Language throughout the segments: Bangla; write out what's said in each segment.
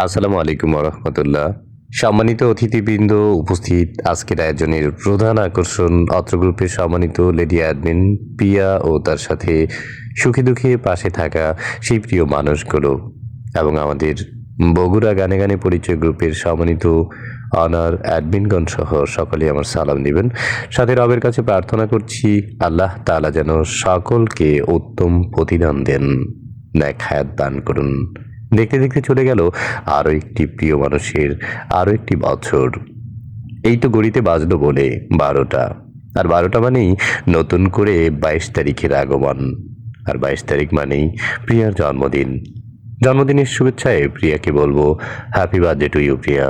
আসসালামু আলাইকুম রহমতুল্লাহ। সম্মানিত অতিথিবৃন্দ, উপস্থিত আজকের আয়োজনের প্রধান আকর্ষণ অত্র গ্রুপের সম্মানিত লেডি অ্যাডমিন পিয়া ও তার সাথে সুখে দুঃখে পাশে থাকা সেই প্রিয় মানুষগুলো এবং আমাদের বগুড়া গানে গানে পরিচয় গ্রুপের সম্মানিত অনার অ্যাডমিনগণ সহ সকলে আমার সালাম দিবেন। সাথে রবের কাছে প্রার্থনা করছি আল্লাহ তাআলা যেন সকলকে উত্তম প্রতিদান দেন, নেক হায়াত দান করুন। দেখতে দেখতে চলে গেল আরও একটি প্রিয় মানুষের আরও একটি বছর। এই তো গড়িতে বাজলো বলে 12টা, আর 12টা মানেই নতুন করে 22 তারিখের আগমন, আর 22 তারিখ মানেই প্রিয়ার জন্মদিন। জন্মদিনের শুভেচ্ছায় প্রিয়াকে বলবো happy birthday to you Priya,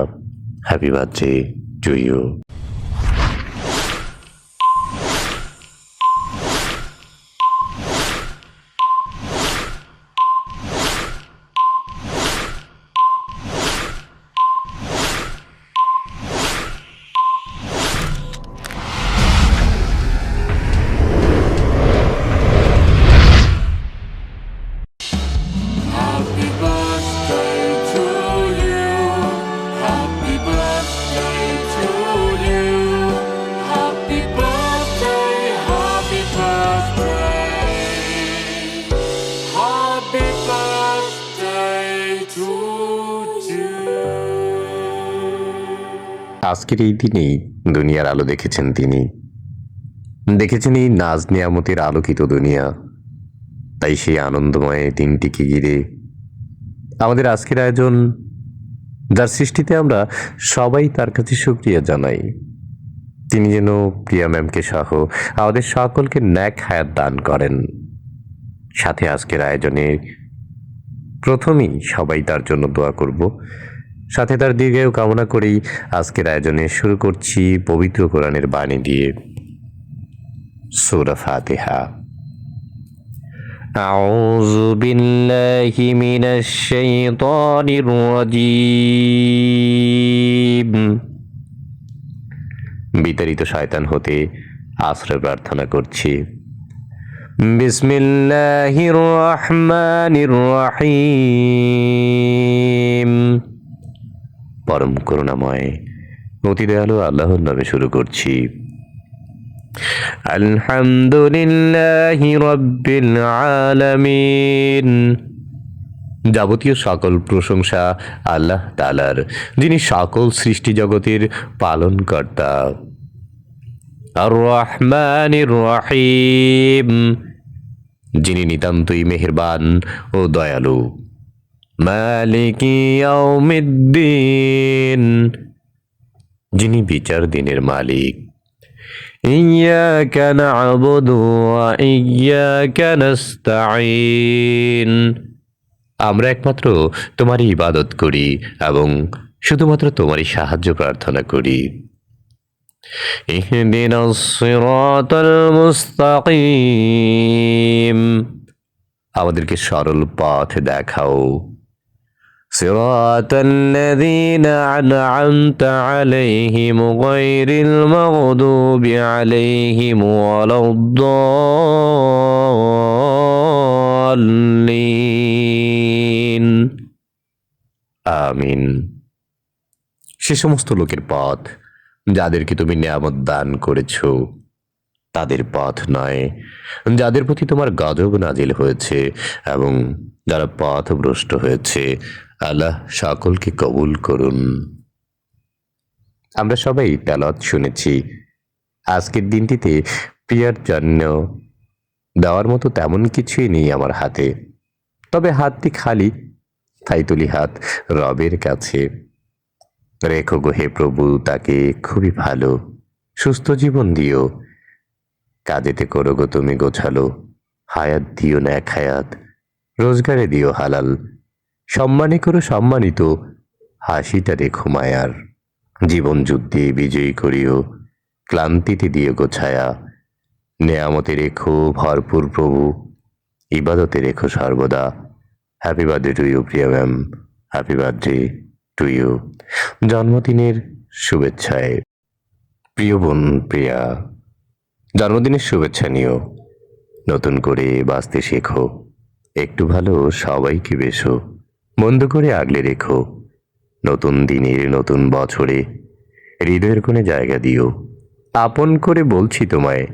happy birthday to you. Happy birthday to you. Happy birthday to you. Happy birthday, happy birthday. Happy birthday to you. আজকের এই দিনেই দুনিয়ার আলো দেখেছেন তিনি, দেখেছেন এই নাজ নিয়ামতের আলোকিত দুনিয়া। তাই সেই আনন্দময় দিনটিকে ঘিরে আমাদের আজকের আয়োজন, যার সৃষ্টিতে আমরা সবাই তার কাছে শুকরিয়া জানাই। তিনি যেন প্রিয়া ম্যামকে সহ আমাদের সকলকে ন্যাক হায়াত দান করেন। সাথে আজকের আয়োজনে প্রথমেই সবাই তার জন্য দোয়া করব, সাথে তার দীর্ঘায়ু কামনা করেই আজকের আয়োজনে শুরু করছি পবিত্র কোরআনের বাণী দিয়ে সূরা ফাতিহা। أعوذ بالله من الشيطان الرجيم। বিতাড়িত শয়তান হতে আশ্রয় প্রার্থনা করছি। বিসমিল্লাহির রহমানির রহিম। পরম করুণাময় অতি দয়ালু আল্লাহর নামে শুরু করছি। আলহামদুলিল্লাহি রাব্বিল আলামিন। যাবতীয় সকল প্রশংসা আল্লাহ তাআলার, যিনি সকল সৃষ্টি জগতের পালনকর্তা। আর রহমানির রহিম, যিনি নিতান্তই মেহেরবান ও দয়ালু। মালিকি ইয়াউমিদ্দিন, যিনি বিচার দিনের মালিক। ইয়াকা না'বুদু ওয়া ইয়াকা নাস্তাঈন, আমরা একমাত্র তোমারই ইবাদত করি এবং শুধুমাত্র তোমারই সাহায্য প্রার্থনা করি। ইহদিনাস সিরাতাল মুস্তাকিম, আমাদেরকে সরল পথ দেখাও। সিরাতাল্লাযীনা আন'আমতা আলাইহিম গায়রিল মাগদুবি আলাইহিম ওয়ালাদ-দাল্লিন। আমিন। সে সমস্ত লোকের পথ যাদেরকে তুমি নিয়ামত দান করেছ, তাদের পথ নয় যাদের প্রতি তোমার গজব নাজিল হয়েছে এবং যারা পথভ্রষ্ট হয়েছে। আল্লাহ সকলকে কবুল করুন। আমরা সবাই তেলাওয়াত শুনেছি। আজকের দিনটিতে প্রিয়ার জন্য দেওয়ার মতো তেমন কিছুই নেই আমার হাতে, তবে হাতটি খালি, তাই তুলি হাত রবের কাছে। রেখো গো হে প্রভু তাকে খুবই ভালো, সুস্থ জীবন দিও, কাজেতে করো গো তুমি গোছালো, হায়াত দিও ন্যাক হায়াত, রোজগারে দিও হালাল, সম্মানে করো সম্মানিত, হাসিটা রেখো মায়ার, জীবন যুদ্ধে বিজয়ী করিও, ক্লান্তিতে দিও গো ছায়া, নেয়ামতে রেখো ভরপুর প্রভু, ইবাদতে রেখো সর্বদা। Happy birthday to you Priya ma'am, happy birthday to you. জন্মদিনের শুভেচ্ছায় প্রিয় বোন প্রিয়া, জন্মদিনের শুভেচ্ছা নিও। নতুন করে বাঁচতে শেখো, একটু ভালো সবাইকে বেশো, মন্দ করে আগলে রেখো, নতুন দিনের নতুন বছরে হৃদয়ের কোণে জায়গা দিও। আপন করে বলছি তোমায়,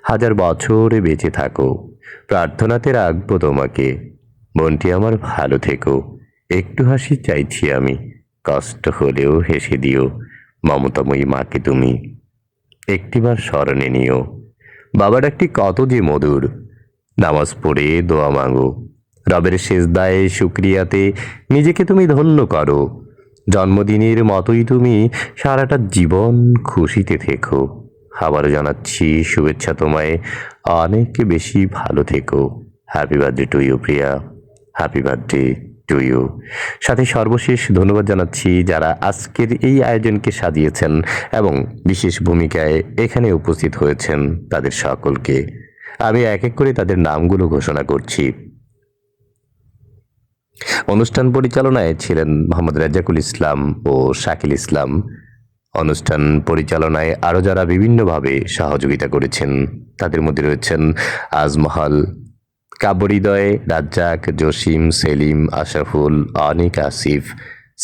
হাজার বছরে বেঁচে থাকো, প্রার্থনাতে রাখবো তোমাকে। মনটি আমার ভালো থেকো, একটু হাসি চাইছি আমি, কষ্ট হলেও হেসে দিও। মমতাময়ী মাকে তুমি একটিবার স্মরণে নিও। বাবা ডাকটি কত যে মধুর, নামাজ পড়ে দোয়া মাগো, রবের সেজদায় শুক্রিয়াতে নিজেকে তুমি ধন্য করো। জন্মদিনের মতোই তুমি সারাটা জীবন খুশিতে থেকো। আবারও জানাচ্ছি শুভেচ্ছা তোমায়, অনেক বেশি ভালো থেকো। Happy birthday to you Priya, happy birthday to you. সাথে সর্বশেষ ধন্যবাদ জানাচ্ছি যারা আজকের এই আয়োজনকে সাজিয়েছেন এবং বিশেষ ভূমিকায় এখানে উপস্থিত হয়েছেন তাদের সকলকে। আমি এক এক করে তাদের নামগুলো ঘোষণা করছি। অনুষ্ঠান পরিচালনায় ছিলেন মোহাম্মদ রাজ্জাকুল ইসলাম ও শাকিল ইসলাম। অনুষ্ঠান পরিচালনায় আরও যারা বিভিন্নভাবে সহযোগিতা করেছেন তাদের মধ্যে রয়েছেন আজমহল, কাব্যহৃদয়, রাজ্জাক, জসিম, সেলিম, আশরাফুল, অনিক, আসিফ,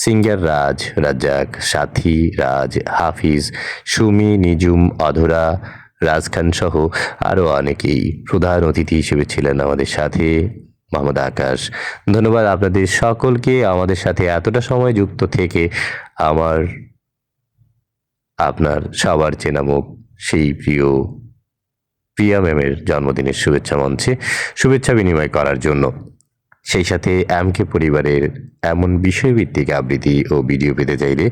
সিঙ্গার রাজ, রাজ্জাক, সাথী, রাজ, হাফিজ, সুমি, নিজুম, অধরা, রাজখান সহ আরও অনেকেই। প্রধান অতিথি হিসেবে ছিলেন আমাদের সাথে মোহাম্মদ আকাশ। ধন্যবাদ আপনাদের সকলকে আমাদের সাথে এতটা সময় যুক্ত থেকে আপনার সবার চেনা মুখ সেই প্রিয়া ম্যামের জন্মদিনের শুভেচ্ছা মঞ্চে শুভেচ্ছা বিনিময় করার জন্য। সেই সাথে এমকে পরিবারের এমন বিষয়ভিত্তিক আবৃত্তি ও ভিডিও পেতে চাইলে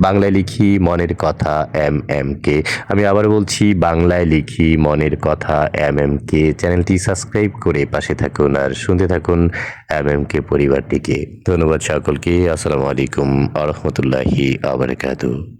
বাংলায় লিখি মনের কথা কে। আমি আবার বলছি, বাংলায় লিখি মনের কথা কে চ্যানেলটি সাবস্ক্রাইব করে পাশে থাকুন আর শুনতে থাকুন কে পরিবারটিকে। ধন্যবাদ সকলকে। আসসালামু আলাইকুম আ রহমতুল্লাহি আ বারাকাতুহু।